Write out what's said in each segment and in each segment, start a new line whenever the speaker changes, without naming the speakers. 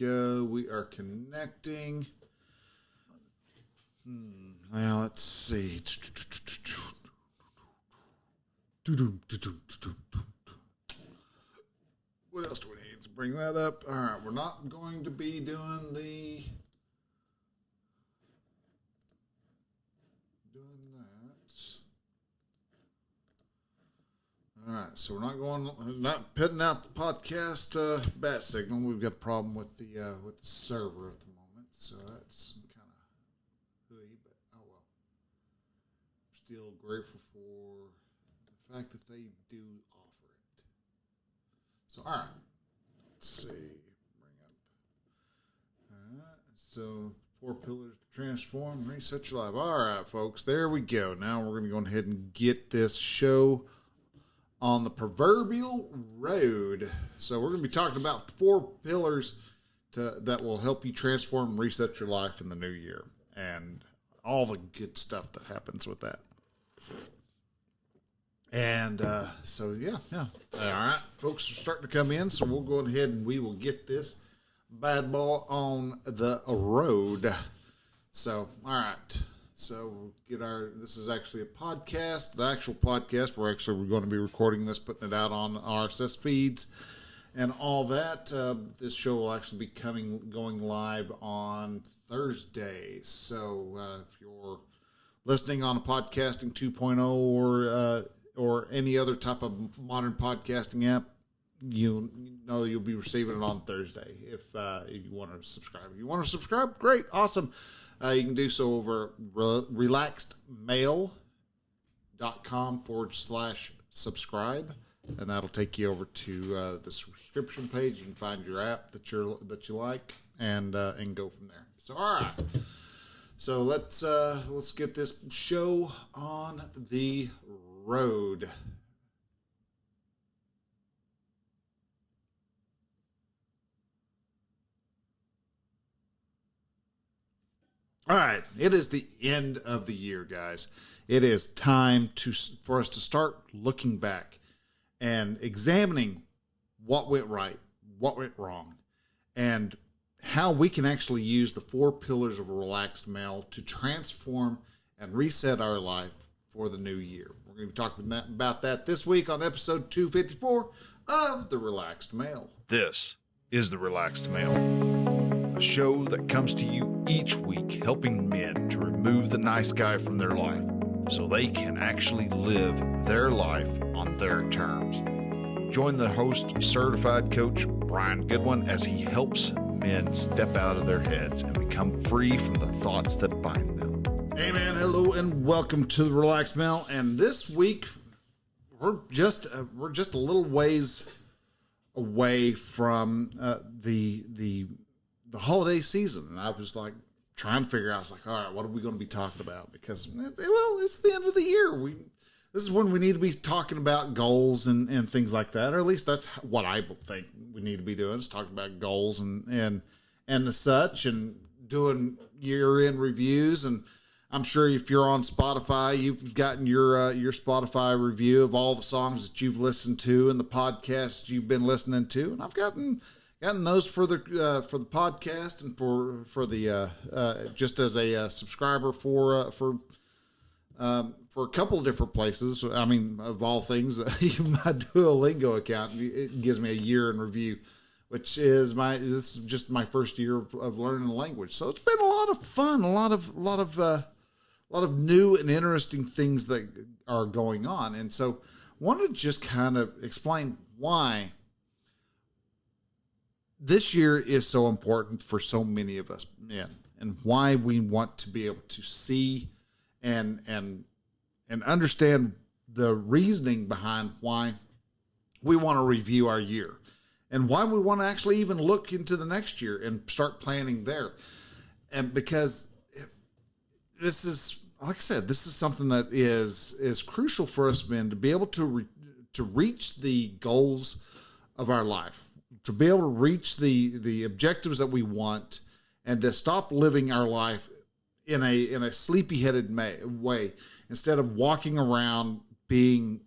go. We are connecting. Now let's see. What else do we need to bring that up? All right, we're not going to be doing that. All right, so we're not putting out the podcast bat signal. We've got a problem with the server at the moment, so that's kind of hooey. But oh well. Still grateful for the fact that they do offer it. So all right, let's see. Bring up. All right, so 4 pillars to transform, reset your life. All right, folks, there we go. Now we're going to go ahead and get this show on the proverbial road. So we're going to be talking about 4 pillars that will help you transform and reset your life in the new year, and all the good stuff that happens with that. And so yeah. All right, folks are starting to come in, so we'll go ahead and we will get this bad boy on the road. So all right. So this is actually a podcast, the actual podcast. We're going to be recording this, putting it out on RSS feeds and all that. This show will actually be going live on Thursday. So if you're listening on a podcasting 2.0 or any other type of modern podcasting app, you know you'll be receiving it on Thursday if you want to subscribe. If you want to subscribe, great, awesome. You can do so over relaxedmail.com/subscribe, and that'll take you over to the subscription page. You can find your app that you like, and go from there. So all right, so let's get this show on the road. All right, it is the end of the year, guys. It is time for us to start looking back and examining what went right, what went wrong, and how we can actually use the 4 pillars of a relaxed male to transform and reset our life for the new year. We're going to be talking about that this week on episode 254 of The Relaxed Male.
This is The Relaxed Male, a show that comes to you each week helping men to remove the nice guy from their life so they can actually live their life on their terms. Join the host, certified coach Brian Goodwin, as he helps men step out of their heads and become free from the thoughts that bind them.
Amen. Hello and welcome to The Relaxed Male. And this week we're just a little ways away from the holiday season, and I was like trying to figure out. I was like, all right, what are we going to be talking about? Because it's the end of the year. This is when we need to be talking about goals and things like that, or at least that's what I think we need to be doing, is talking about goals and the such, and doing year-end reviews. And I'm sure if you're on Spotify, you've gotten your Spotify review of all the songs that you've listened to and the podcasts you've been listening to, and I've gotten those for the podcast and for the just as a subscriber for a couple of different places. I mean, of all things, even my Duolingo account, it gives me a year in review, which is this is just my first year of learning the language. So it's been a lot of fun, a lot of new and interesting things that are going on. And so I wanted to just kind of explain why this year is so important for so many of us men, and why we want to be able to see and understand the reasoning behind why we want to review our year, and why we want to actually even look into the next year and start planning there. And because this is, like I said, this is something that is crucial for us men to be able to reach the goals of our life, to be able to reach the objectives that we want, and to stop living our life in a sleepy-headed way, instead of walking around being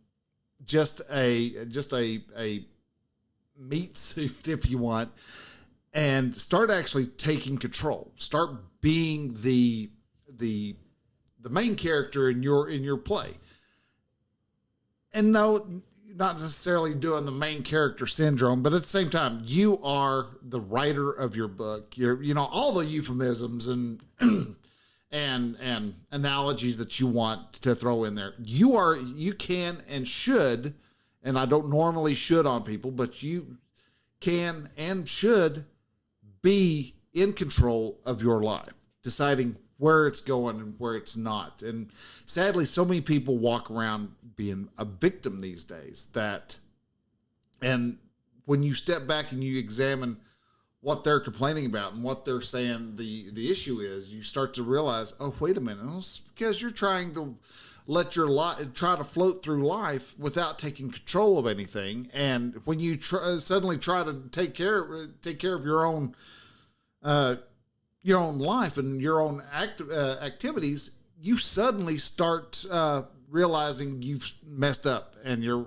just a meat suit, if you want, and start actually taking control. Start being the main character in your play. And no, not necessarily doing the main character syndrome, but at the same time, you are the writer of your book. You're, all the euphemisms and and analogies that you want to throw in there. You can and should, and I don't normally should on people, but you can and should be in control of your life, deciding where it's going and where it's not. And sadly, so many people walk around being a victim these days and when you step back and you examine what they're complaining about and what they're saying the issue is, you start to realize, oh, wait a minute, it's because you're trying to let your life, try to float through life without taking control of anything. And when you suddenly try to take care of your own life and your own activities, you suddenly start realizing you've messed up, and you're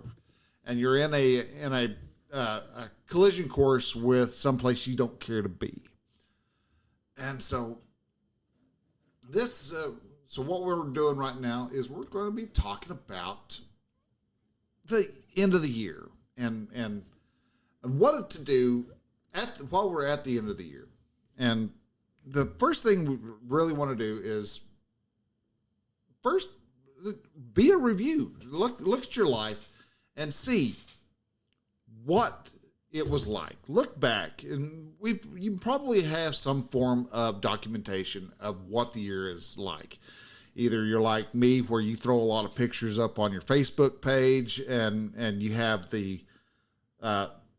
in a collision course with someplace you don't care to be. And so so what we're doing right now is we're going to be talking about the end of the year and what to do while we're at the end of the year. And the first thing we really want to do is first be a review. Look at your life and see what it was like. Look back, and you probably have some form of documentation of what the year is like. Either you're like me, where you throw a lot of pictures up on your Facebook page, and you have the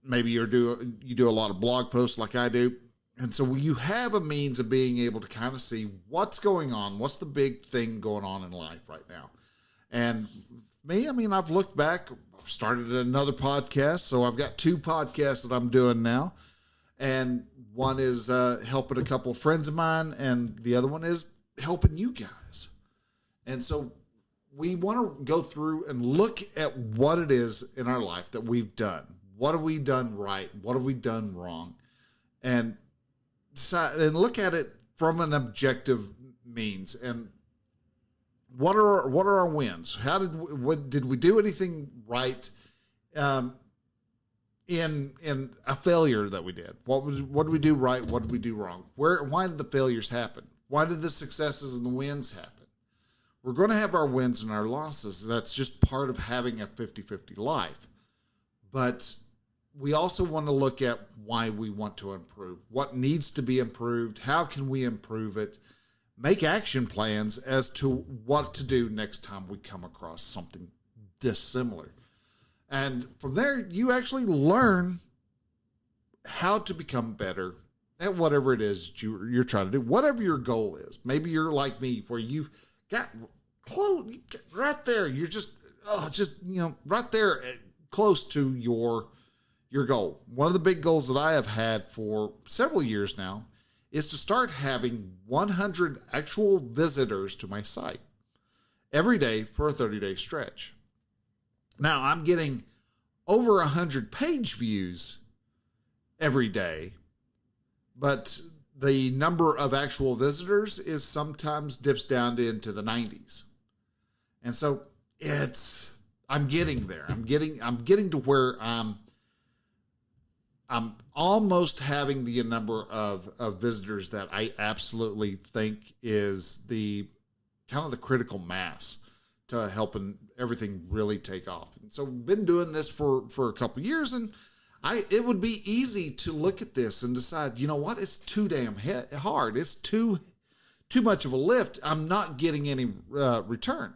maybe you do a lot of blog posts like I do, and so you have a means of being able to kind of see what's going on, what's the big thing going on in life right now. And me, I've looked back. Started another podcast, so I've got 2 podcasts that I'm doing now, and one is helping a couple of friends of mine, and the other one is helping you guys. And so we want to go through and look at what it is in our life that we've done. What have we done right? What have we done wrong? And decide and look at it from an objective means. And what are our wins? Did we do anything right in a failure that we did? What did we do right? What did we do wrong? Why did the failures happen? Why did the successes and the wins happen? We're going to have our wins and our losses. That's just part of having a 50-50 life. But we also want to look at why we want to improve. What needs to be improved? How can we improve it? Make action plans as to what to do next time we come across something dissimilar. And from there, you actually learn how to become better at whatever it is you're trying to do, whatever your goal is. Maybe you're like me, where you got close, right there. You're just right there, close to your goal. One of the big goals that I have had for several years now is to start having 100 actual visitors to my site every day for a 30-day stretch. Now, I'm getting over 100 page views every day, but the number of actual visitors is sometimes dips down into the 90s. And so I'm getting there. I'm getting to where I'm almost having the number of visitors that I absolutely think is the kind of the critical mass to helping everything really take off. And so we've been doing this for a couple of years, and it would be easy to look at this and decide, you know what, it's too damn hard. It's too much of a lift. I'm not getting any return,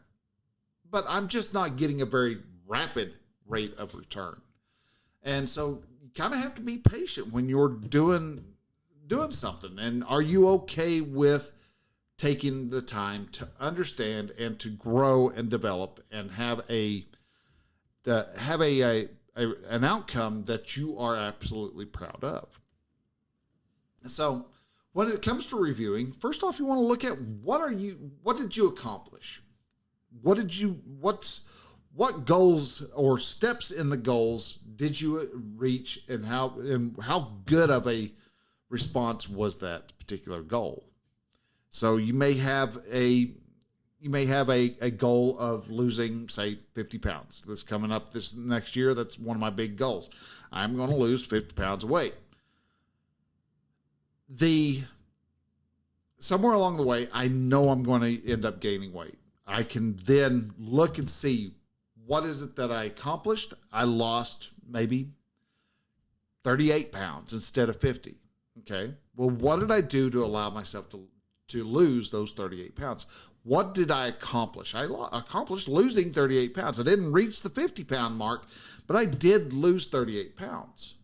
but I'm just not getting a very rapid rate of return. And so you kind of have to be patient when you're doing something. And are you okay with taking the time to understand and to grow and develop and have an outcome that you are absolutely proud of? So when it comes to reviewing, first off, you want to look at what did you accomplish? What goals or steps in the goals did you reach, and how good of a response was that particular goal. So you may have a goal of losing, say, 50 pounds. This coming up this next year, that's one of my big goals. I'm going to lose 50 pounds of weight. Somewhere along the way, I know I'm going to end up gaining weight. I can then look and see, what is it that I accomplished? I lost maybe 38 pounds instead of 50. Okay. Well, what did I do to allow myself to lose those 38 pounds? What did I accomplish? I accomplished losing 38 pounds. I didn't reach the 50-pound mark, but I did lose 38 pounds.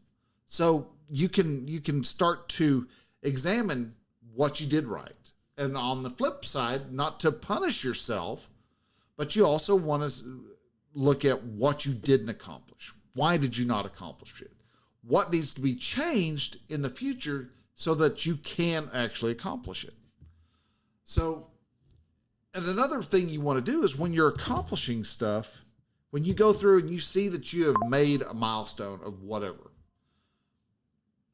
So you can start to examine what you did right. And on the flip side, not to punish yourself, but you also want to look at what you didn't accomplish. Why did you not accomplish it? What needs to be changed in the future so that you can actually accomplish it? So, and another thing you want to do is when you're accomplishing stuff, when you go through and you see that you have made a milestone of whatever,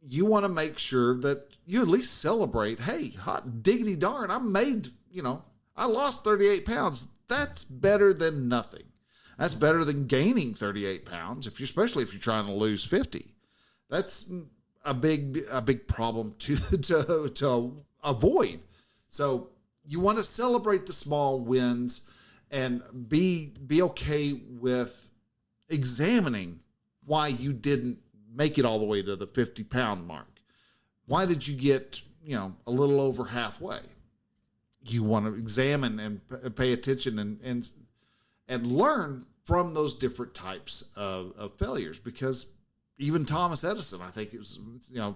you want to make sure that you at least celebrate, hey, hot diggity darn, I lost 38 pounds. That's better than nothing. That's better than gaining 38 pounds, especially if you're trying to lose 50. That's a big problem to avoid. So you want to celebrate the small wins and be okay with examining why you didn't make it all the way to the 50-pound mark. Why did you get, a little over halfway? You want to examine and pay attention and learn from those different types of failures, because even Thomas Edison, I think it was,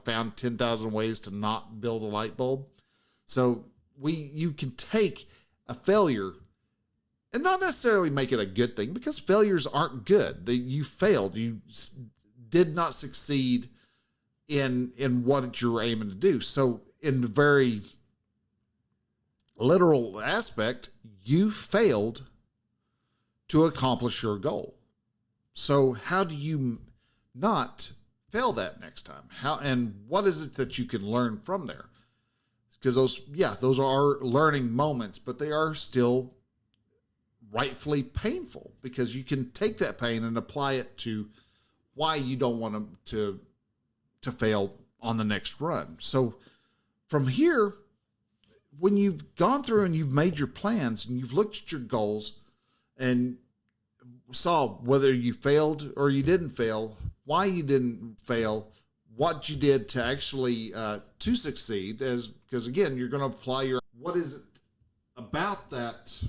found 10,000 ways to not build a light bulb. So you can take a failure and not necessarily make it a good thing, because failures aren't good. You failed. You did not succeed in what you're aiming to do. So in the very literal aspect, you failed to accomplish your goal. So how do you not fail that next time? And what is it that you can learn from there? Because those are learning moments, but they are still rightfully painful, because you can take that pain and apply it to why you don't want to fail on the next run. So from here, when you've gone through and you've made your plans and you've looked at your goals and saw whether you failed or you didn't fail, why you didn't fail, what you did to actually to succeed, because again, you're going to apply what is it about that?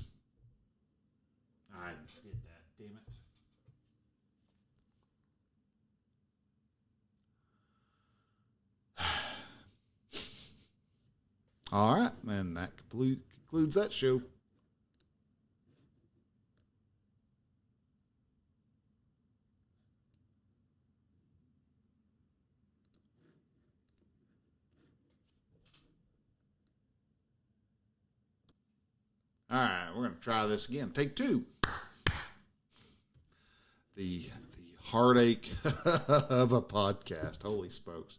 I did that, damn it. All right, and that concludes that show. All right, we're going to try this again. Take two. The heartache of a podcast. Holy smokes.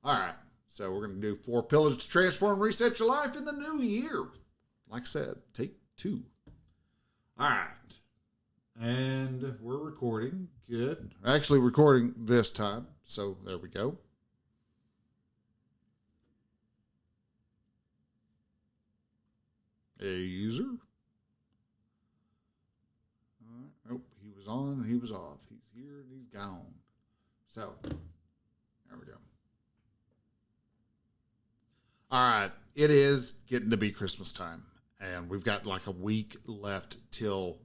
All right, so we're going to do 4 pillars to transform and reset your life in the new year. Like I said, take 2. All right. And we're recording. Good. Actually recording this time. So there we go. A user. All right. Nope. He was on and he was off. He's here and he's gone. So there we go. All right. It is getting to be Christmas time, and we've got like a week left till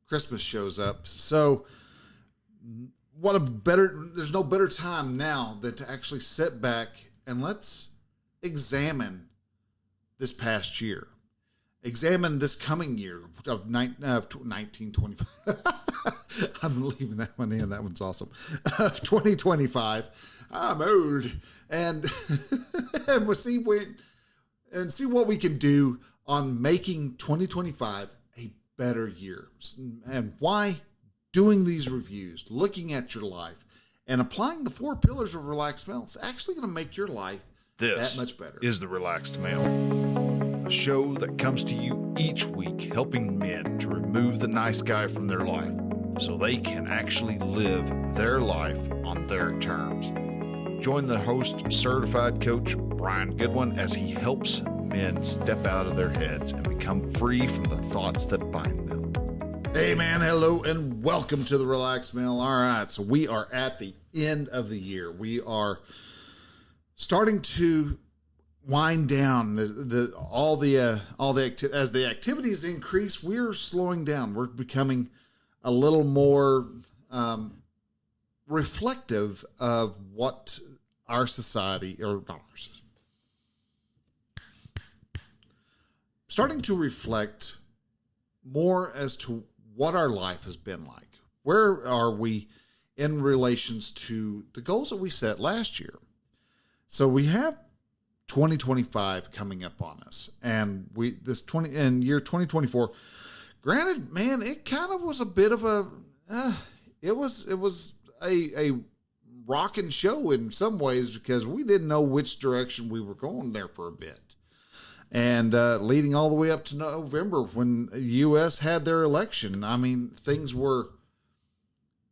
Christmas shows up. So there's no better time now than to actually sit back and let's examine this past year. Examine this coming year of 1925. I'm leaving that one in. That one's awesome. 2025. I'm old. And we'll see what we can do on making 2025 a better year. And why doing these reviews, looking at your life, and applying the 4 pillars of relaxed mental is actually going to make your life
This
that much better.
Is the Relaxed Male, a show that comes to you each week helping men to remove the nice guy from their life so they can actually live their life on their terms. Join the host, certified coach Brian Goodwin, as he helps men step out of their heads and become free from the thoughts that bind them.
Hey man, hello and welcome to the Relaxed Male. All right, so we are at the end of the year. We are starting to wind down as the activities increase. We're slowing down. We're becoming a little more reflective of what our society, or not our society, starting to reflect more as to what our life has been like. Where are we in relations to the goals that we set last year? So we have 2025 coming up on us, and year 2024. Granted, man, it kind of was a bit of a it was a rockin' show in some ways, because we didn't know which direction we were going there for a bit. And leading all the way up to November, when the U.S. had their election, I mean,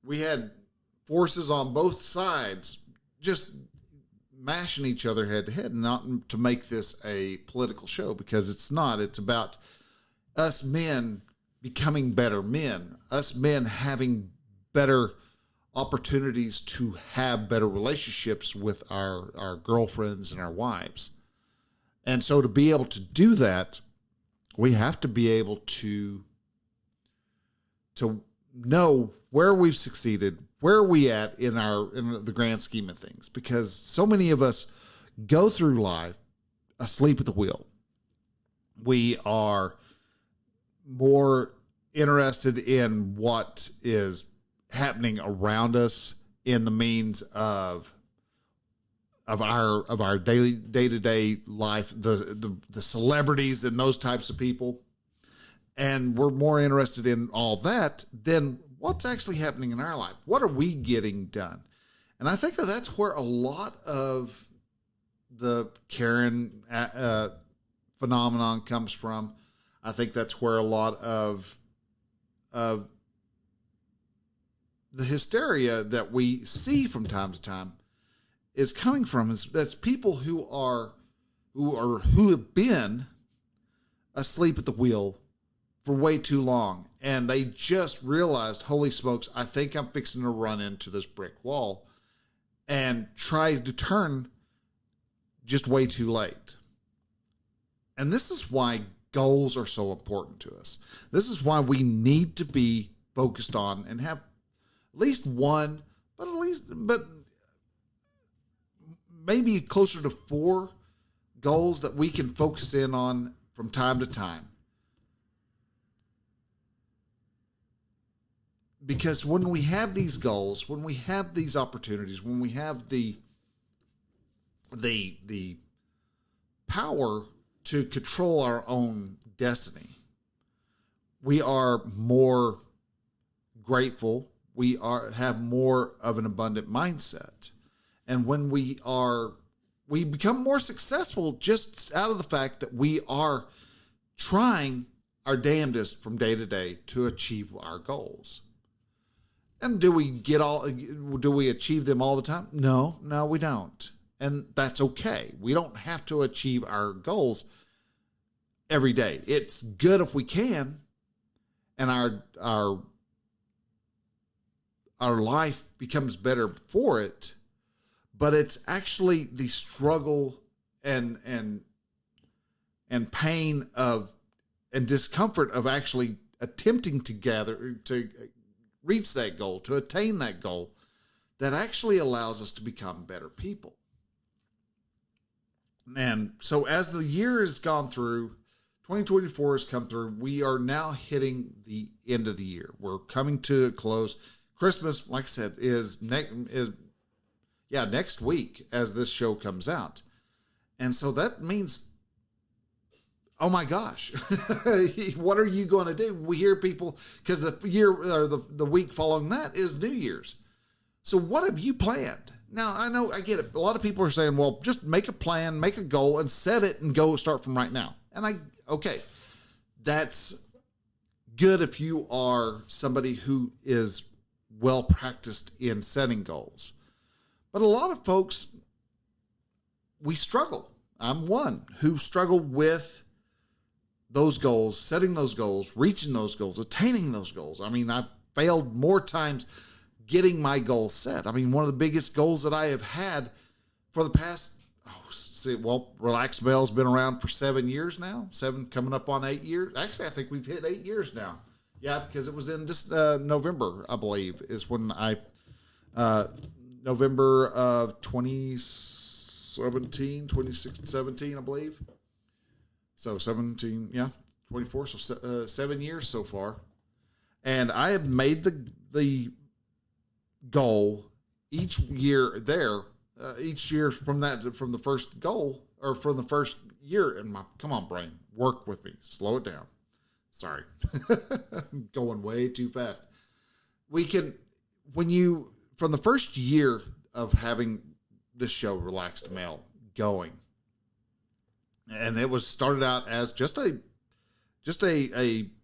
we had forces on both sides just mashing each other head to head, not to make this a political show, because it's not. It's about us men becoming better men, us men having better opportunities to have better relationships with our girlfriends and our wives. And so to be able to do that, we have to be able to know where we've succeeded, where are we at in the grand scheme of things, because so many of us go through life asleep at the wheel. We are more interested in what is happening around us in the means of our daily day-to-day life, the celebrities and those types of people. And we're more interested in all that than what's actually happening in our life. What are we getting done? And I think that's where a lot of the Karen phenomenon comes from. I think that's where a lot of the hysteria that we see from time to time is coming from. That's people who have been asleep at the wheel for way too long, and they just realized, holy smokes, I think I'm fixing to run into this brick wall, and tries to turn just way too late. And this is why goals are so important to us. This is why we need to be focused on and have at least one, but maybe closer to 4 goals that we can focus in on from time to time. Because when we have these goals, when we have these opportunities, when we have the power to control our own destiny, we are more grateful. We have more of an abundant mindset. And when we become more successful just out of the fact that we are trying our damnedest from day to day to achieve our goals. And do we achieve them all the time? No, we don't. And that's okay. We don't have to achieve our goals every day. It's good if we can, and our life becomes better for it. But it's actually the struggle and pain and discomfort of actually attempting to reach that goal, to attain that goal, that actually allows us to become better people. And so as the year has gone through, 2024 has come through, we are now hitting the end of the year. We're coming to a close. Christmas, like I said, is next week as this show comes out. And so that means, oh my gosh, what are you going to do? We hear people, because the year or the week following that is New Year's. So what have you planned? Now, I know, I get it. A lot of people are saying, well, just make a plan, make a goal, and set it and go start from right now. And okay, that's good if you are somebody who is well practiced in setting goals. But a lot of folks, we struggle. I'm one who struggled with those goals, setting those goals, reaching those goals, attaining those goals. I mean, I failed more times getting my goals set. I mean, one of the biggest goals that I have had for the past, Relaxed Mail's been around for 7 years now, coming up on 8 years. Actually, I think we've hit 8 years now. Yeah, because it was in just November, I believe, is when November of 2017, I believe. So 17, 24, so 7 years so far. And I have made the goal each year from the first goal, or from the first year. And come on, brain, work with me, slow it down. Sorry, I'm going way too fast. From the first year of having this show, Relaxed Mail, going, and it was started out as just a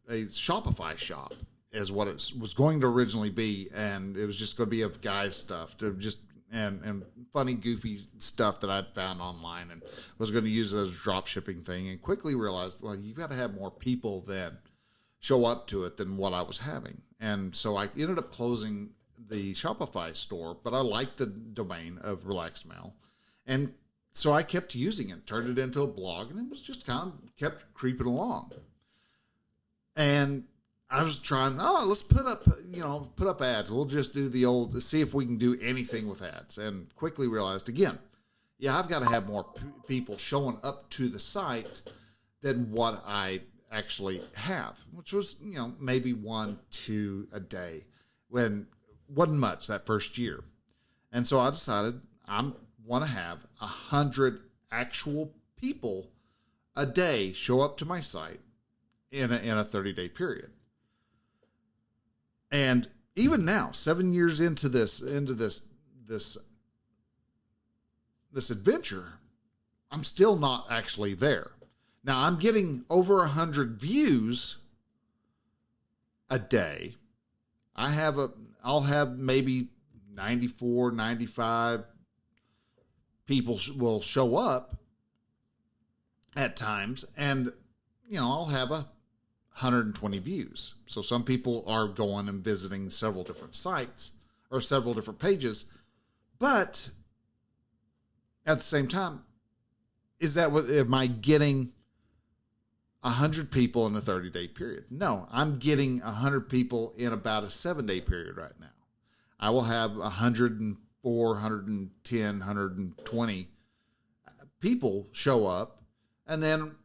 Shopify shop, is what it was going to originally be, and it was just going to be of guys' stuff, and funny, goofy stuff that I'd found online, and was going to use it as a drop shipping thing, and quickly realized, well, you've got to have more people then show up to it than what I was having. And so I ended up closing the Shopify store, but I liked the domain of Relaxed Mail. And so I kept using it, turned it into a blog, and it was just kind of kept creeping along. And I was trying, let's put up ads. We'll just do the old, see if we can do anything with ads. And quickly realized again, I've got to have more people showing up to the site than what I actually have, which was, maybe 1-2 a day, when wasn't much that first year. And so I decided I want to have 100 actual people a day show up to my site in a 30-day period. And even now, 7 years into this adventure, I'm still not actually there. Now, I'm getting over 100 views a day. I'll have maybe 94, 95 people will show up at times, and I'll have 120 views. So some people are going and visiting several different sites or several different pages, but at the same time, am I getting 100 people in a 30-day period? No, I'm getting 100 people in about a 7-day period right now. I will have 104, 110, 120 people show up, and then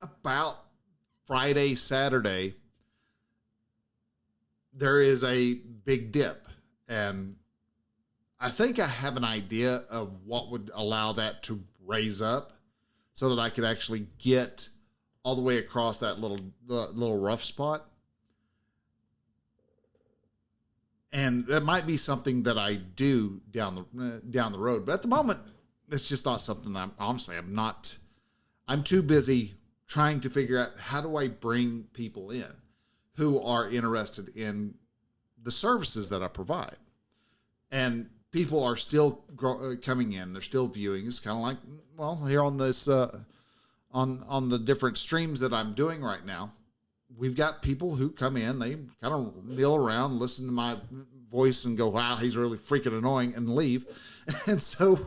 about Friday, Saturday, there is a big dip. And I think I have an idea of what would allow that to raise up so that I could actually get all the way across that little rough spot. And that might be something that I do down the road. But at the moment, it's just not something that I'm too busy trying to figure out, how do I bring people in who are interested in the services that I provide? And people are still coming in. They're still viewing. It's kind of like, here on this, on the different streams that I'm doing right now, we've got people who come in, they kind of kneel around, listen to my voice and go, wow, he's really freaking annoying, and leave. And so,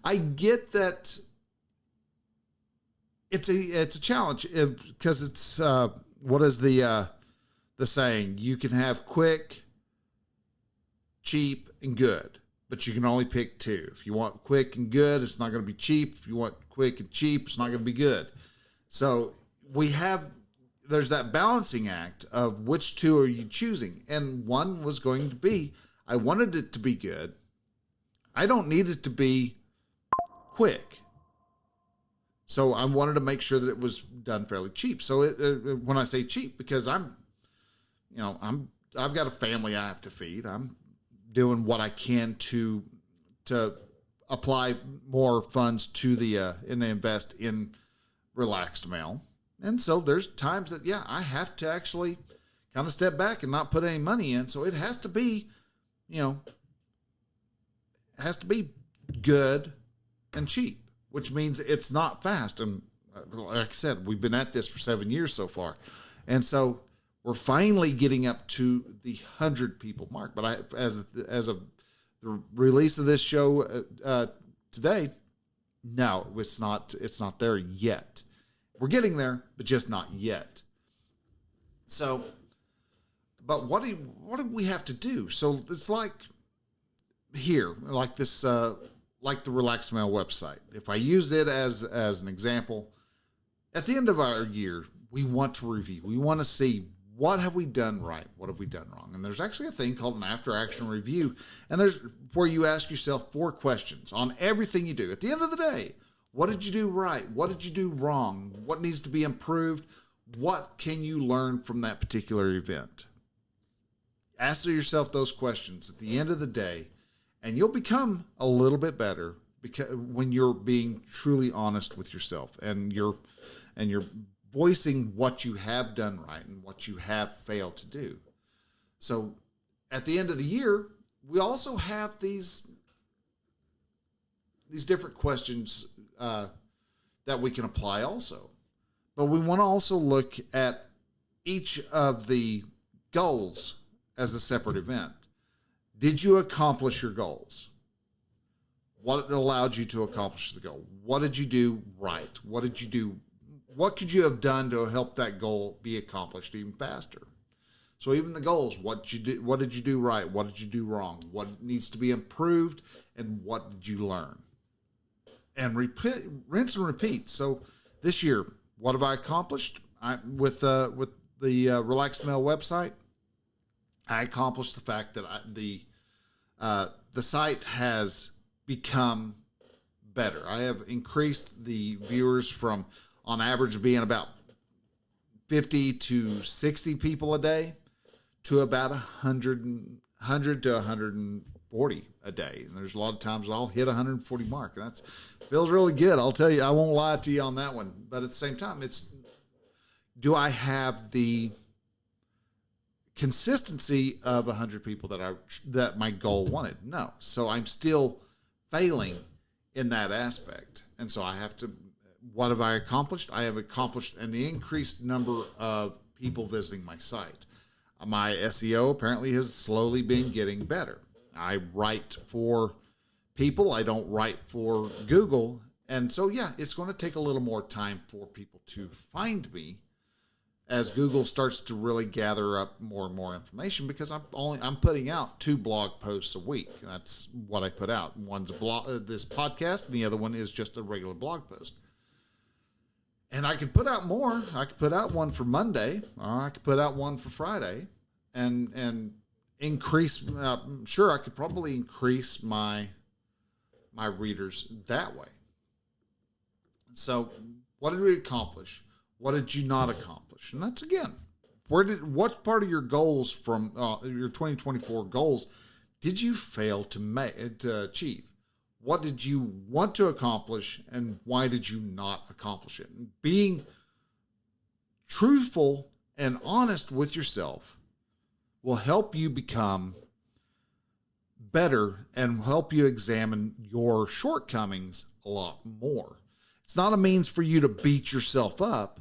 I get that it's a challenge, because it's, what is the saying? You can have quick, cheap, and good, but you can only pick two. If you want quick and good, it's not going to be cheap. If you want quick and cheap, it's not going to be good. So there's that balancing act of which two are you choosing? And one was going to be, I wanted it to be good. I don't need it to be quick. So I wanted to make sure that it was done fairly cheap. So when I say cheap, because I'm I've got a family I have to feed. I'm doing what I can to apply more funds to the and invest in Relaxed Mail. And so there's times that, yeah, I have to actually kind of step back and not put any money in. So it has to be, it has to be good and cheap, which means it's not fast. And like I said, we've been at this for 7 years so far. And so we're finally getting up to the 100 people mark. But as of the release of this show today, no, it's not there yet. We're getting there, but just not yet. So, but what do we have to do? So it's like here, like this, like the Relaxed Mail website. If I use it as an example, at the end of our year, we want to review. We want to see what have we done right, what have we done wrong. And there's actually a thing called an after action review, and there's where you ask yourself 4 questions on everything you do. At the end of the day, what did you do right? What did you do wrong? What needs to be improved? What can you learn from that particular event? Ask yourself those questions at the end of the day, and you'll become a little bit better because when you're being truly honest with yourself and you're voicing what you have done right and what you have failed to do. So at the end of the year, we also have these different questions that we can apply also. But we want to also look at each of the goals as a separate event. Did you accomplish your goals? What allowed you to accomplish the goal? What did you do right? What did you do? What could you have done to help that goal be accomplished even faster? So even the goals, what did you do right? What did you do wrong? What needs to be improved? And what did you learn? And rinse and repeat. So this year, what have I accomplished? With the Relaxed Mail website, I accomplished the fact that the site has become better. I have increased the viewers from, on average, being about 50 to 60 people a day to about 100 to 140 a day. And there's a lot of times I'll hit 140 mark, and that feels really good. I'll tell you, I won't lie to you on that one. But at the same time, do I have the consistency of 100 people that my goal wanted? No. So I'm still failing in that aspect. And so I have to, what have I accomplished? I have accomplished an increased number of people visiting my site. My SEO apparently has slowly been getting better. I write for people. I don't write for Google. And so, yeah, it's going to take a little more time for people to find me as Google starts to really gather up more and more information, because I'm putting out 2 blog posts a week. That's what I put out. One's this podcast, and the other one is just a regular blog post. And I could put out more. I could put out one for Monday, or I could put out one for Friday, and increase. Sure, I could probably increase my readers that way. So, what did we accomplish? What did you not accomplish? And that's, again, what part of your goals from your 2024 goals did you fail to achieve? What did you want to accomplish, and why did you not accomplish it? And being truthful and honest with yourself will help you become better and help you examine your shortcomings a lot more. It's not a means for you to beat yourself up.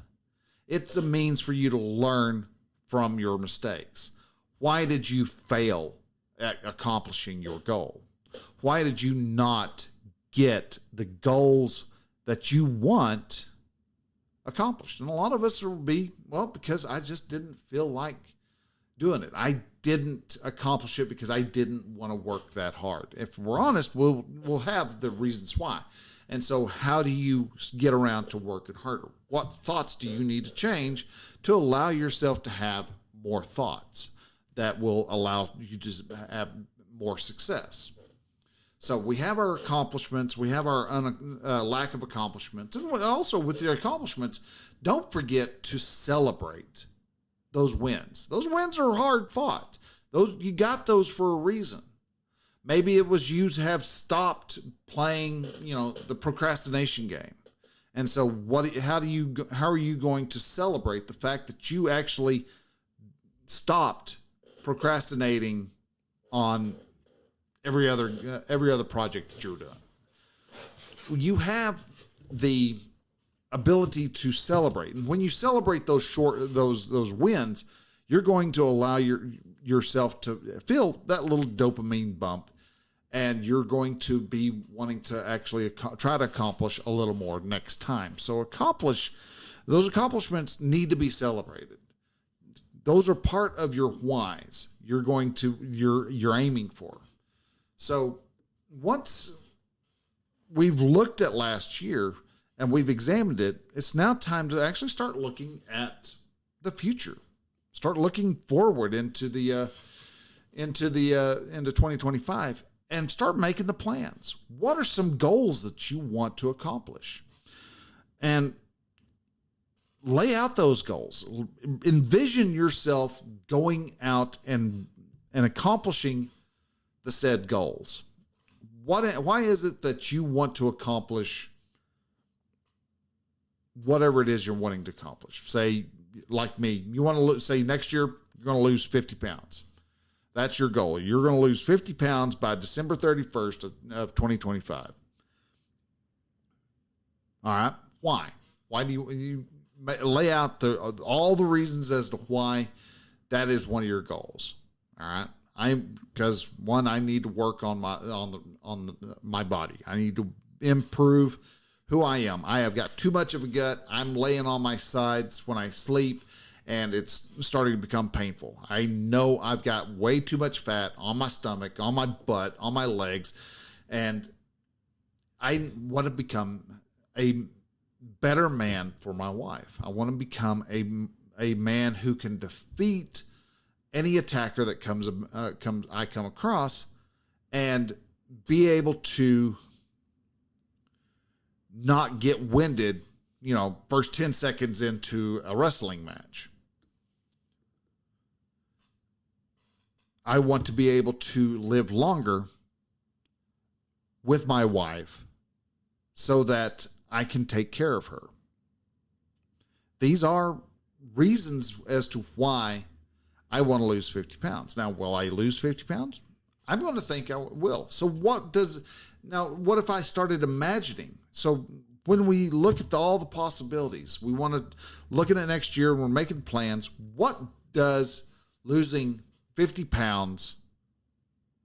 It's a means for you to learn from your mistakes. Why did you fail at accomplishing your goal? Why did you not get the goals that you want accomplished? And a lot of us will be, well, because I just didn't feel like doing it. I didn't accomplish it because I didn't want to work that hard. If we're honest, we'll have the reasons why. And so how do you get around to working harder? What thoughts do you need to change to allow yourself to have more thoughts that will allow you to have more success? So we have our accomplishments. We have our lack of accomplishments. And also with your accomplishments, don't forget to celebrate those wins. Those wins are hard fought. You got those for a reason. Maybe it was you have stopped playing, the procrastination game. And so how are you going to celebrate the fact that you actually stopped procrastinating on every other project that you're doing? You have the ability to celebrate. And when you celebrate those wins, you're going to allow yourself to feel that little dopamine bump, and you're going to be wanting to actually try to accomplish a little more next time. So those accomplishments need to be celebrated. Those are part of your whys you're aiming for. So once we've looked at last year and we've examined it, it's now time to actually start looking at the future. Start looking forward into 2025 and start making the plans. What are some goals that you want to accomplish? And lay out those goals. Envision yourself going out and accomplishing the said goals. Why is it that you want to accomplish whatever it is you're wanting to accomplish? Say, like me, you want to say next year you're going to lose 50 pounds. That's your goal. You're going to lose 50 pounds by December 31st of 2025. All right. Why? Why do you lay out all the reasons as to why that is one of your goals? All right. Because one, I need to work on my body. I need to improve who I am. I have got too much of a gut. I'm laying on my sides when I sleep, and it's starting to become painful. I know I've got way too much fat on my stomach, on my butt, on my legs, and I want to become a better man for my wife. I want to become a man who can defeat any attacker that I come across, and be able to not get winded, first 10 seconds into a wrestling match. I want to be able to live longer with my wife so that I can take care of her. These are reasons as to why I want to lose 50 pounds. Now, will I lose 50 pounds? I'm going to think I will. So what if I started imagining? So when we look at all the possibilities, we want to look at it next year and we're making plans. What does losing 50 pounds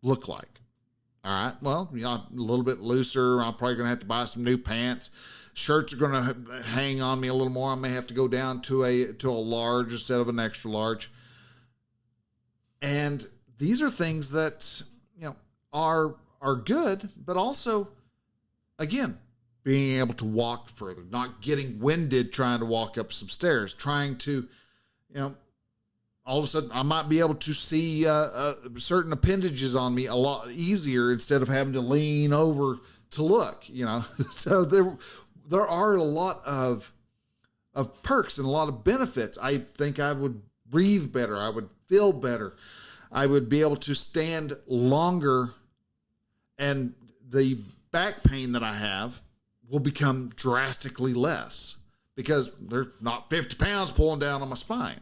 look like? All right. Well, a little bit looser. I'm probably going to have to buy some new pants. Shirts are going to hang on me a little more. I may have to go down to a large instead of an extra large. And these are things that, are good, but also, again, being able to walk further, not getting winded trying to walk up some stairs, trying to, all of a sudden I might be able to see certain appendages on me a lot easier instead of having to lean over to look, So there are a lot of perks and a lot of benefits. I think I would breathe better. I would feel better. I would be able to stand longer, and the back pain that I have will become drastically less because there's not 50 pounds pulling down on my spine.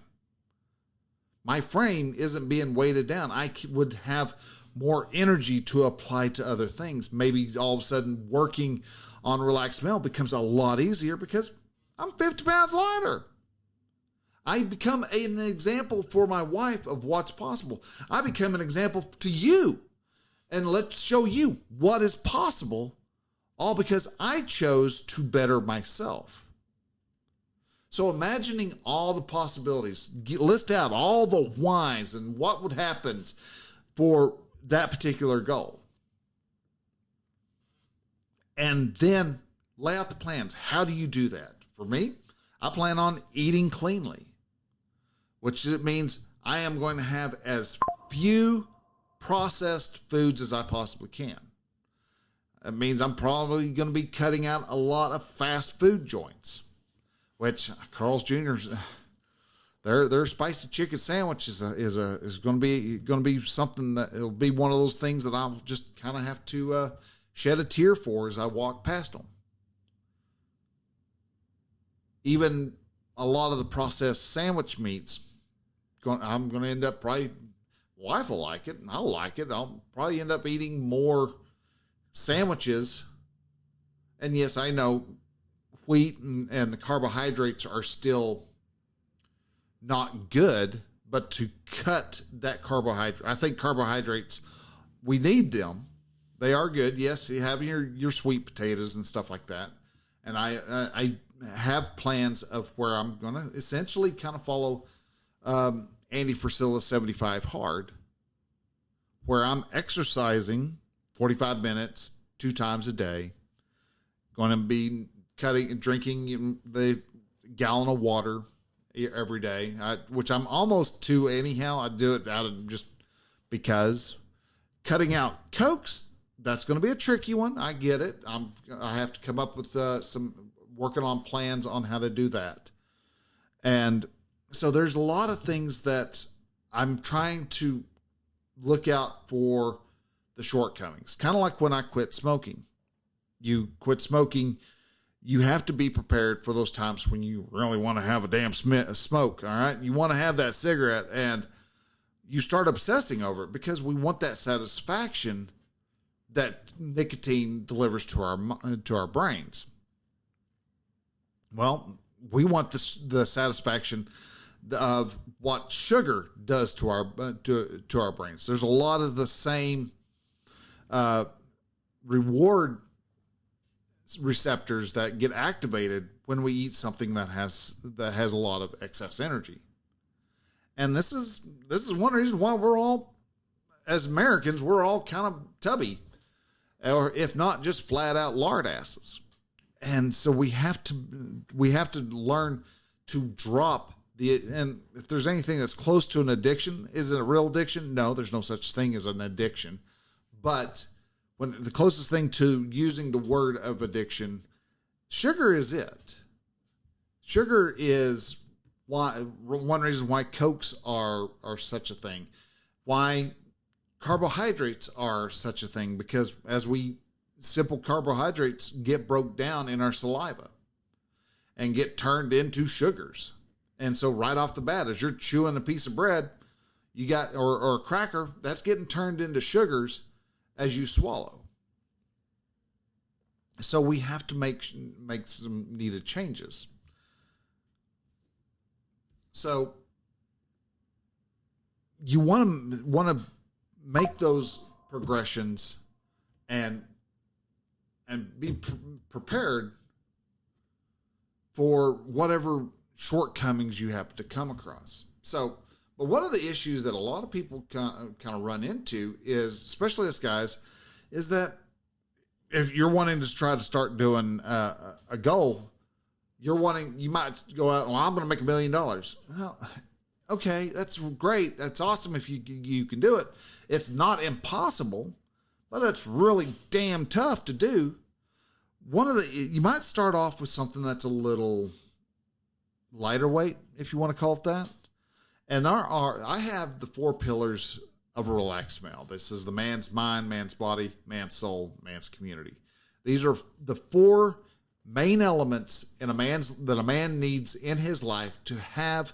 My frame isn't being weighted down. I would have more energy to apply to other things. Maybe all of a sudden working on Relaxed Male becomes a lot easier because I'm 50 pounds lighter. I become an example for my wife of what's possible. I become an example to you. And let's show you what is possible, all because I chose to better myself. So imagining all the possibilities, list out all the whys and what would happen for that particular goal. And then lay out the plans. How do you do that? For me, I plan on eating cleanly, which means I am going to have as few processed foods as I possibly can. It means I'm probably going to be cutting out a lot of fast food joints, which Carl's Jr. Their spicy chicken sandwich is going to be something that it'll be one of those things that I'll just kind of have to shed a tear for as I walk past them. Even a lot of the processed sandwich meats, I'm going to end up probably, wife will like it and I'll like it. I'll probably end up eating more sandwiches. And yes, I know wheat and the carbohydrates are still not good, but to cut that carbohydrate, I think carbohydrates, we need them. They are good. Yes, you have your sweet potatoes and stuff like that. And I have plans of where I'm going to essentially kind of follow Andy Frisella's 75 Hard, where I'm exercising 45 minutes, 2 times a day, going to be drinking the gallon of water every day, which I'm almost to anyhow. I do it out of just because. Cutting out Cokes, that's going to be a tricky one. I get it. I have to come up with working on plans on how to do that. And so there's a lot of things that I'm trying to look out for the shortcomings. Kind of like when I quit smoking. You quit smoking, you have to be prepared for those times when you really want to have a damn smoke, all right? You want to have that cigarette, and you start obsessing over it because we want that satisfaction that nicotine delivers to our brains. Well, we want the satisfaction of what sugar does to our brains. There's a lot of the same reward receptors that get activated when we eat something that has a lot of excess energy. And this is one reason why we're all, as Americans, we're all kind of tubby, or if not just flat out lard asses. And so we have to learn to drop and if there's anything that's close to an addiction, is it a real addiction? No, there's no such thing as an addiction. But when the closest thing to using the word of addiction, sugar is it. Sugar is one reason why Cokes are such a thing. Why carbohydrates are such a thing, because simple carbohydrates get broke down in our saliva and get turned into sugars. And so right off the bat, as you're chewing a piece of bread, you got, or a cracker, that's getting turned into sugars as you swallow. So we have to make some needed changes. So you want to make those progressions and be prepared for whatever shortcomings you happen to come across. So, but one of the issues that a lot of people kind of run into is, especially us guys, is that if you're wanting to try to start doing a goal, you might go out, well, I'm going to make $1 million. Well, okay, that's great. That's awesome if you can do it. It's not impossible, but it's really damn tough to do. You might start off with something that's a little lighter weight, if you want to call it that. And I have the 4 pillars of a relaxed male. This is the man's mind, man's body, man's soul, man's community. These are the 4 main elements that a man needs in his life to have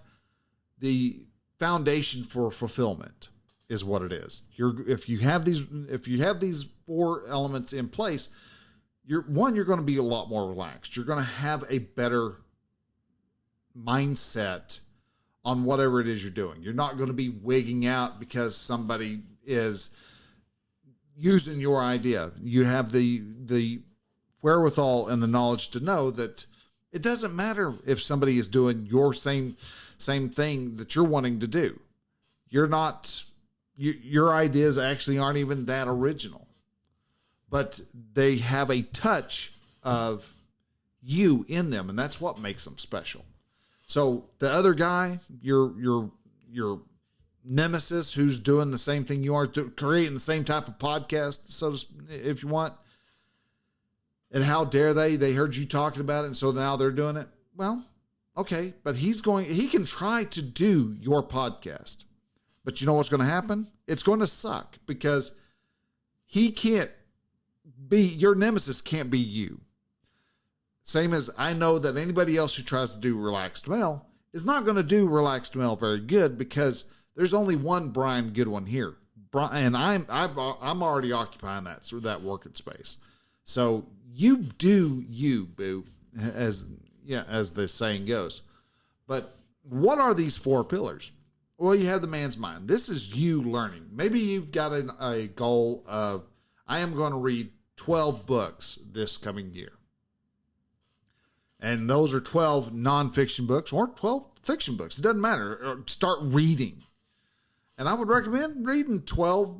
the foundation for fulfillment, is what it is. If you have these 4 elements in place, you're going to be a lot more relaxed. You're going to have a better mindset on whatever it is you're doing. You're not going to be wigging out because somebody is using your idea. You have the wherewithal and the knowledge to know that it doesn't matter if somebody is doing your same thing that you're wanting to do. Your ideas actually aren't even that original, but they have a touch of you in them, and that's what makes them special. So the other guy, your nemesis, who's doing the same thing you are, creating the same type of podcast, so if you want, and how dare they heard you talking about it, and so now they're doing it. Well, Okay, but he can try to do your podcast. But you know what's going to happen? It's going to suck because your nemesis can't be you. Same as I know that anybody else who tries to do Relaxed Mel is not going to do Relaxed Mel very good because there's only one Brian Goodwin here. And I'm already occupying that working space. So you do you, boo, as the saying goes. But what are these 4 pillars? Well, you have the man's mind. This is you learning. Maybe you've got a goal of, I am going to read 12 books this coming year. And those are 12 nonfiction books or 12 fiction books. It doesn't matter. Start reading. And I would recommend reading 12.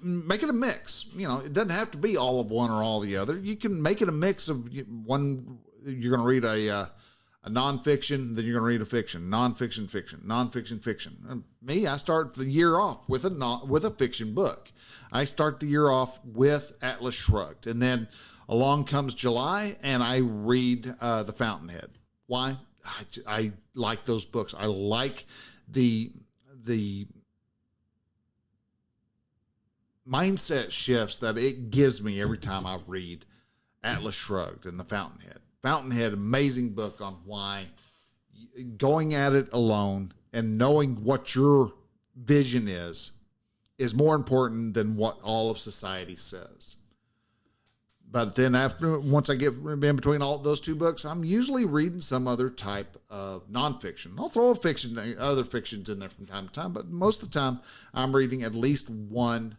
Make it a mix. It doesn't have to be all of one or all the other. You can make it a mix of one. You're going to read a nonfiction, then you're going to read a fiction, nonfiction, fiction, nonfiction, fiction. And me, I start the year off with a fiction book. I start the year off with Atlas Shrugged, and then along comes July, and I read The Fountainhead. Why? I like those books. I like the mindset shifts that it gives me every time I read Atlas Shrugged and The Fountainhead. Fountainhead, amazing book on why going at it alone and knowing what your vision is more important than what all of society says. But then once I get in between all those 2 books, I'm usually reading some other type of nonfiction. I'll throw other fictions in there from time to time, but most of the time I'm reading at least one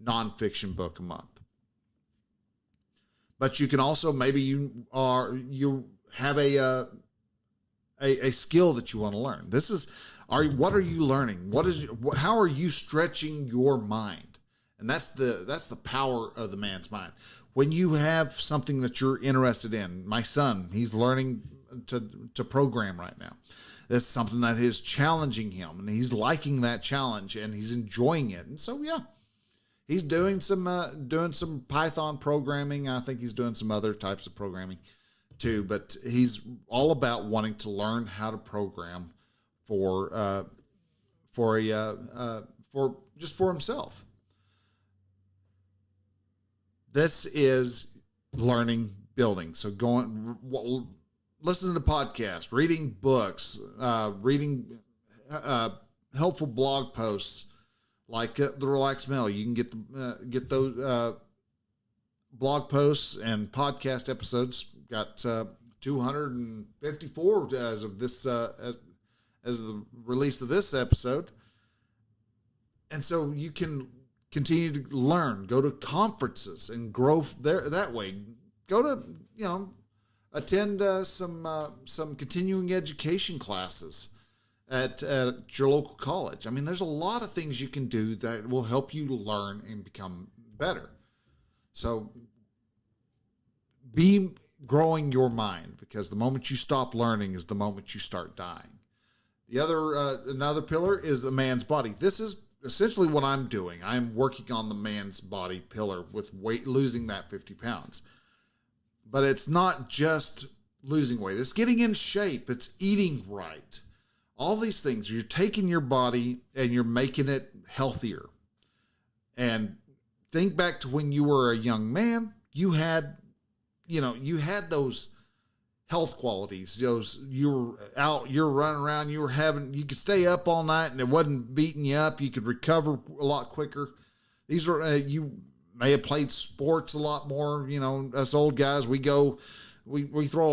nonfiction book a month. But you can also, maybe you have a skill that you want to learn. What are you learning? How are you stretching your mind? And that's the power of the man's mind. When you have something that you're interested in, my son, he's learning to program right now. That's something that is challenging him, and he's liking that challenge, and he's enjoying it. And so, yeah, he's doing some Python programming. I think he's doing some other types of programming too, but he's all about wanting to learn how to program for himself. This is learning building. So listening to podcasts, reading books, reading helpful blog posts like the Relaxed Mel. You can get those blog posts and podcast episodes. Got 254 as of this as the release of this episode, and so you can continue to learn, go to conferences and grow there that way. Go to, attend some continuing education classes at your local college. I mean, there's a lot of things you can do that will help you learn and become better. So be growing your mind, because the moment you stop learning is the moment you start dying. The another pillar is the man's body. This is essentially what I'm doing. I'm working on the man's body pillar with losing that 50 pounds. But it's not just losing weight. It's getting in shape. It's eating right. All these things. You're taking your body and you're making it healthier. And think back to when you were a young man. You had those health qualities. You were out, you're running around, you could stay up all night and it wasn't beating you up. You could recover a lot quicker. These are, you may have played sports a lot more. Us old guys, we throw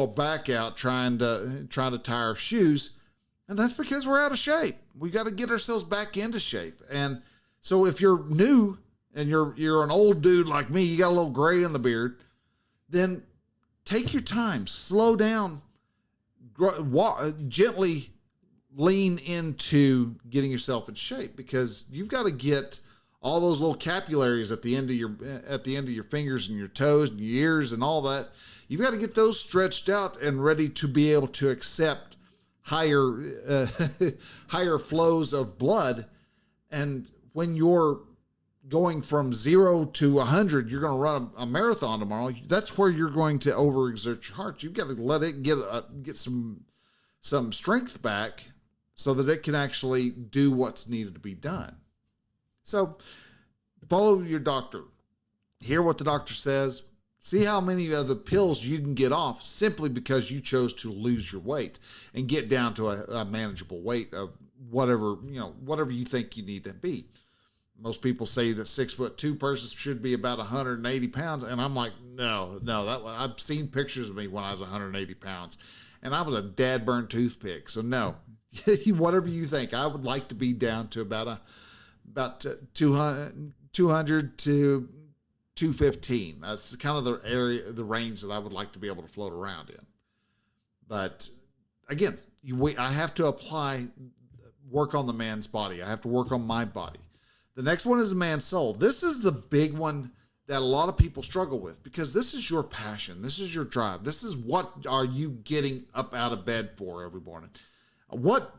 our back out trying to tie our shoes. And that's because we're out of shape. We got to get ourselves back into shape. And so if you're new and you're an old dude like me, you got a little gray in the beard, then take your time, slow down, gently lean into getting yourself in shape, because you've got to get all those little capillaries at the end of your fingers and your toes and your ears and all that. You've got to get those stretched out and ready to be able to accept higher flows of blood. And when you're going from 0 to 100, you're going to run a marathon tomorrow. That's where you're going to overexert your heart. You've got to let it get some some strength back so that it can actually do what's needed to be done. So follow your doctor. Hear what the doctor says. See how many of the pills you can get off simply because you chose to lose your weight and get down to a manageable weight of whatever you think you need to be. Most people say that 6'2" person should be about 180 pounds. And I'm like, no, I've seen pictures of me when I was 180 pounds and I was a dad burn toothpick. So no, whatever you think, I would like to be down to about 200 to 215. That's kind of the range that I would like to be able to float around in. But again, I have to work on the man's body. I have to work on my body. The next one is the man's soul. This is the big one that a lot of people struggle with because this is your passion. This is your drive. This is what are you getting up out of bed for every morning. What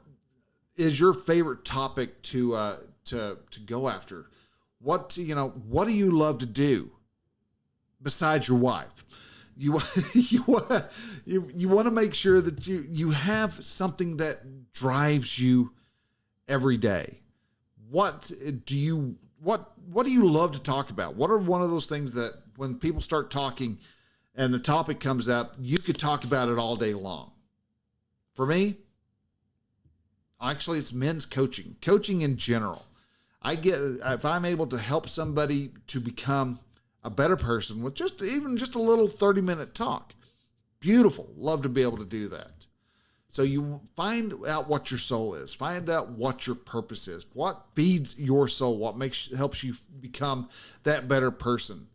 is your favorite topic to go after? What do you love to do besides your wife? You want to make sure that you have something that drives you every day. What do you love to talk about? What are one of those things that when people start talking and the topic comes up, you could talk about it all day long? For me, actually, it's men's coaching in general. If I'm able to help somebody to become a better person with just a little 30-minute talk, beautiful. Love to be able to do that. So you find out what your soul is. Find out what your purpose is. What feeds your soul? What helps you become that better person?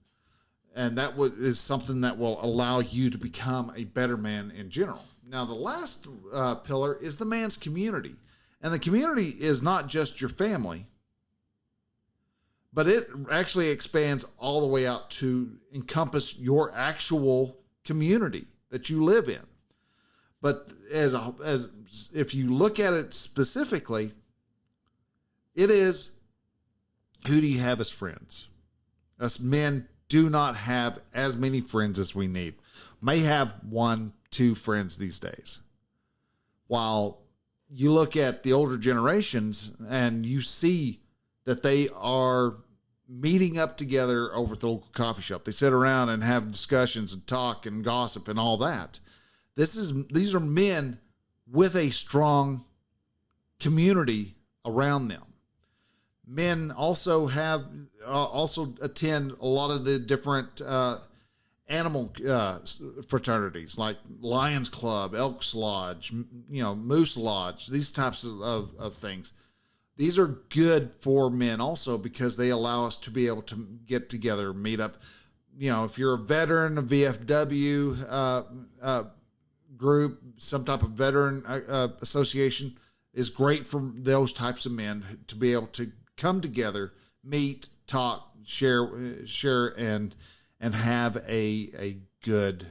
And that is something that will allow you to become a better man in general. Now, the last pillar is the man's community. And the community is not just your family, but it actually expands all the way out to encompass your actual community that you live in. But as if you look at it specifically, it is, who do you have as friends? Us men do not have as many friends as we need. May have 1-2 friends these days. While you look at the older generations and you see that they are meeting up together over at the local coffee shop. They sit around and have discussions and talk and gossip and all that. These are men with a strong community around them. Men also attend a lot of the different animal fraternities like Lions Club, Elks Lodge, Moose Lodge, these types of things. These are good for men also because they allow us to be able to get together, meet up. If you're a veteran, a VFW group, some type of veteran association is great for those types of men to be able to come together, meet, talk, share, and have a good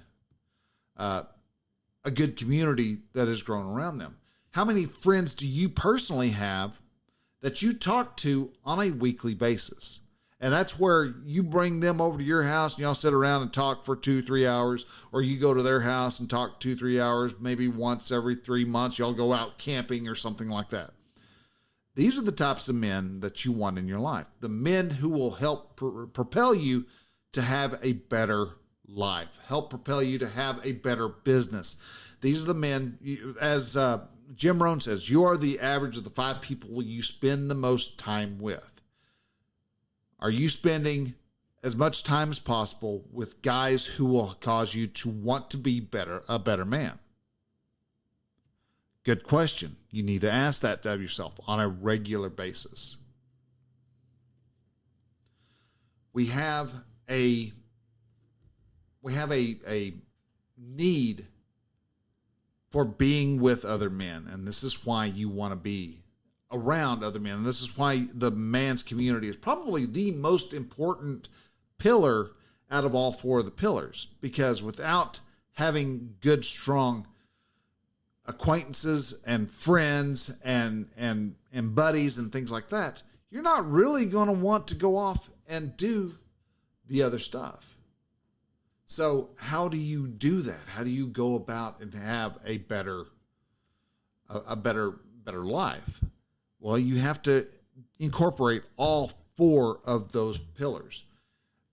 community that has grown around them. How many friends do you personally have that you talk to on a weekly basis? And that's where you bring them over to your house and y'all sit around and talk for 2-3 hours, or you go to their house and talk 2-3 hours, maybe once every 3 months, y'all go out camping or something like that. These are the types of men that you want in your life. The men who will help propel you to have a better life, help propel you to have a better business. These are the men, as Jim Rohn says, you are the average of the 5 people you spend the most time with. Are you spending as much time as possible with guys who will cause you to want to be a better man? Good question. You need to ask that of yourself on a regular basis. We have a need for being with other men, and this is why you want to be around other men. And this is why the man's community is probably the most important pillar out of all 4 of the pillars, because without having good, strong acquaintances and friends and buddies and things like that, you're not really going to want to go off and do the other stuff. So how do you do that? How do you go about and have a better a better life? Well, you have to incorporate all 4 of those pillars,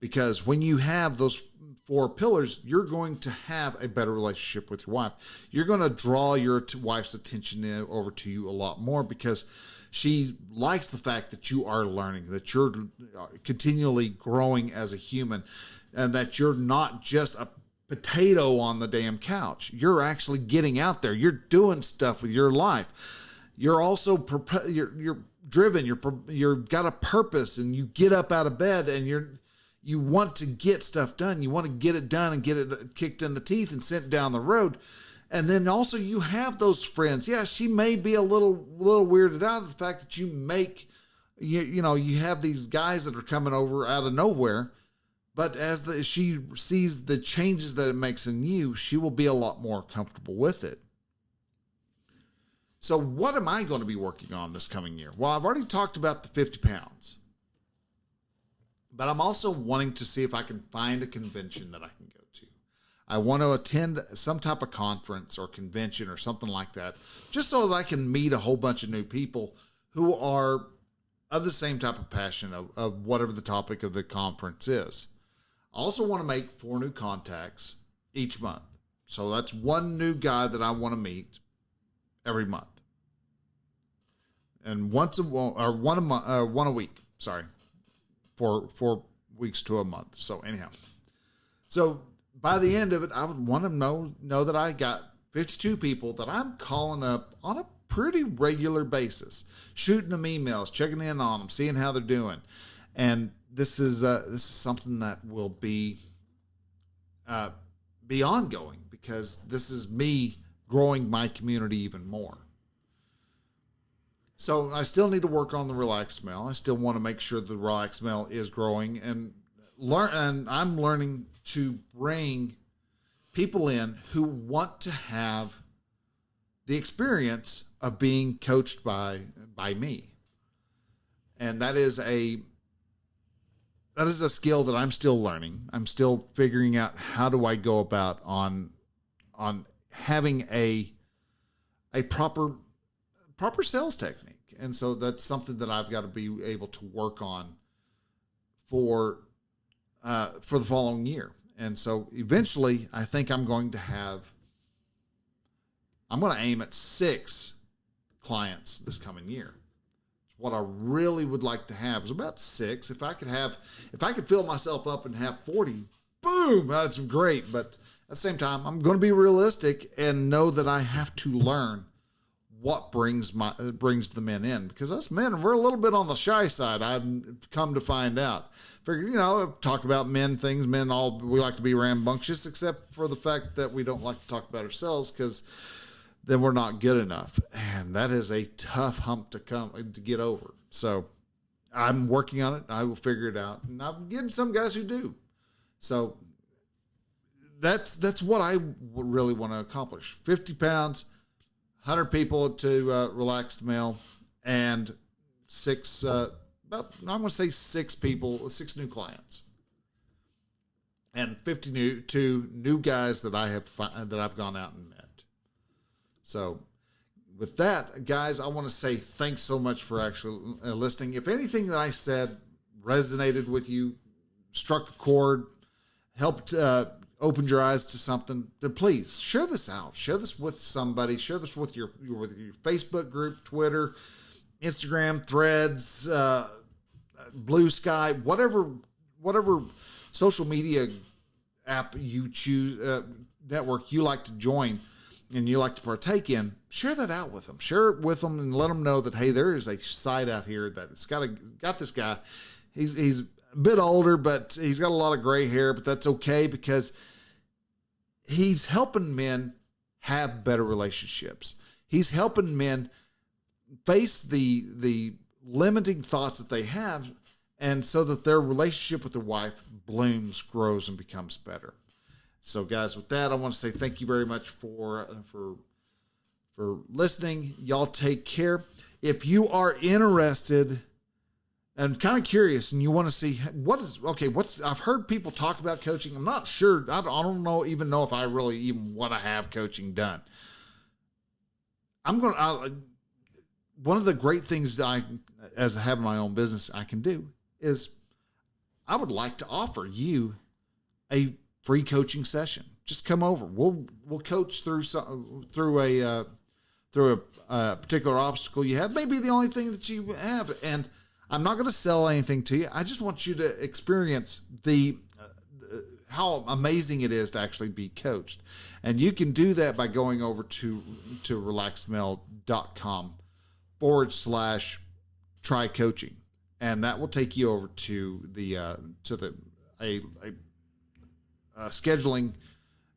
because when you have those 4 pillars, you're going to have a better relationship with your wife. You're going to draw your wife's attention over to you a lot more, because she likes the fact that you are learning, that you're continually growing as a human, and that you're not just a potato on the damn couch. You're actually getting out there. You're doing stuff with your life. You're also you're driven. You've got a purpose, and you get up out of bed, and you want to get stuff done. You want to get it done and get it kicked in the teeth and sent down the road. And then also you have those friends. Yeah, she may be a little weirded out of the fact that you have these guys that are coming over out of nowhere. But as she sees the changes that it makes in you, she will be a lot more comfortable with it. So what am I going to be working on this coming year? Well, I've already talked about the 50 pounds. But I'm also wanting to see if I can find a convention that I can go to. I want to attend some type of conference or convention or something like that, just so that I can meet a whole bunch of new people who are of the same type of passion of whatever the topic of the conference is. I also want to make 4 new contacts each month. So that's 1 new guy that I want to meet every month. And one a week, sorry. For 4 weeks to a month. So anyhow, so by the end of it, I would want to know that I got 52 people that I'm calling up on a pretty regular basis, shooting them emails, checking in on them, seeing how they're doing. And this is something that will be ongoing, because this is me growing my community even more. So I still need to work on the Relaxed Male. I still want to make sure the Relaxed Male is growing and I'm learning to bring people in who want to have the experience of being coached by me. And that is a skill that I'm still learning. I'm still figuring out how do I go about on having a proper sales technique. And so that's something that I've got to be able to work on for the following year. And so eventually I think I'm going to aim at 6 clients this coming year. What I really would like to have is about 6. If I could fill myself up and have 40, boom, that's great. But at the same time, I'm going to be realistic and know that I have to learn what brings the men in, because us men, we're a little bit on the shy side. I've come to find out. Figured, talk about men things. Men we like to be rambunctious, except for the fact that we don't like to talk about ourselves, because then we're not good enough, and that is a tough hump to get over. So I'm working on it. I will figure it out, and I'm getting some guys who do. So that's what I really want to accomplish. 50 pounds. 100 people to Relaxed Male, and 6 new clients, and 52 new guys that I've gone out and met. So with that, guys, I want to say thanks so much for actually listening. If anything that I said resonated with you, struck a chord, helped opened your eyes to something, then please share this out. Share this with somebody. Share this with your Facebook group, Twitter, Instagram, Threads, Blue Sky, whatever social media app you choose, network you like to join and you like to partake in. Share that out with them. Share it with them and let them know that, hey, there is a site out here that it's got this guy. He's a bit older, but he's got a lot of gray hair, but that's okay, because he's helping men have better relationships. He's helping men face the limiting thoughts that they have, and so that their relationship with their wife blooms, grows, and becomes better. So, guys, with that, I want to say thank you very much for listening. Y'all take care. If you are interested and kind of curious, and you want to see I've heard people talk about coaching. I'm not sure. I don't even know if I really even want to have coaching done. one of the great things that I, as having my own business, I can do is I would like to offer you a free coaching session. Just come over. We'll coach through a particular obstacle you have, maybe the only thing that you have. And I'm not going to sell anything to you. I just want you to experience how amazing it is to actually be coached. And you can do that by going over to relaxedmale.com/try coaching. And that will take you over to a scheduling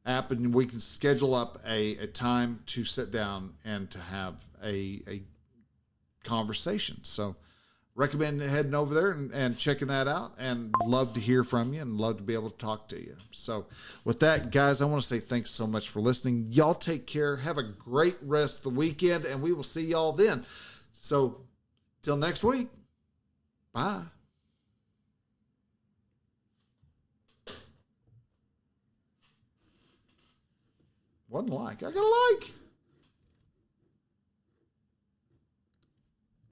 app, and we can schedule up a time to sit down and to have a conversation. So recommend heading over there and checking that out, and love to hear from you and love to be able to talk to you. So with that, guys, I want to say thanks so much for listening. Y'all take care. Have a great rest of the weekend, and we will see y'all then. So till next week, bye. Wasn't like. I got a like.